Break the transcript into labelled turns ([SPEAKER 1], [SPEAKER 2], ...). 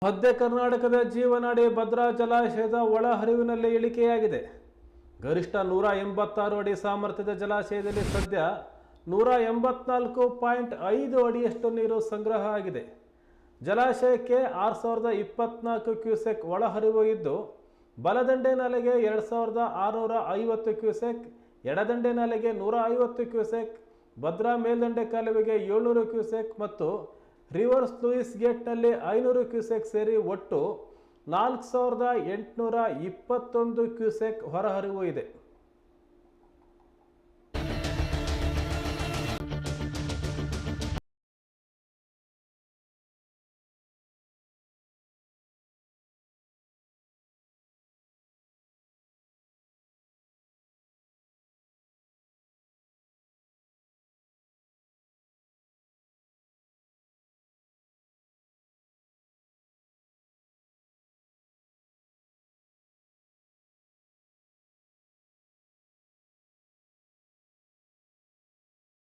[SPEAKER 1] ಮಧ್ಯ ಕರ್ನಾಟಕದ ಜೀವನಾಡಿ ಭದ್ರಾ ಜಲಾಶಯದ ಒಳಹರಿವಿನಲ್ಲಿ ಇಳಿಕೆಯಾಗಿದೆ. ಗರಿಷ್ಠ 186 ಅಡಿ ಸಾಮರ್ಥ್ಯದ ಜಲಾಶಯದಲ್ಲಿ ಸದ್ಯ 184.5 ಅಡಿಯಷ್ಟು ನೀರು ಸಂಗ್ರಹ ಆಗಿದೆ. ಜಲಾಶಯಕ್ಕೆ 6024 ಕ್ಯೂಸೆಕ್ ಒಳಹರಿವು ಇದ್ದು, ಬಲದಂಡೆ ನಾಲೆಗೆ 2650 ಕ್ಯೂಸೆಕ್, ಎಡದಂಡೆ ನಾಲೆಗೆ 150 ಕ್ಯೂಸೆಕ್, ಭದ್ರಾ ಮೇಲ್ದಂಡೆ ಕಾಲುವೆಗೆ 700 ಕ್ಯೂಸೆಕ್ ಮತ್ತು ರಿವರ್ಸ್ ಲೂಯಿಸ್ ಗೇಟ್ನಲ್ಲಿ 500 ಕ್ಯೂಸೆಕ್ ಸೇರಿ ಒಟ್ಟು 4821 ಕ್ಯೂಸೆಕ್ ಹೊರಹರಿವು ಇದೆ.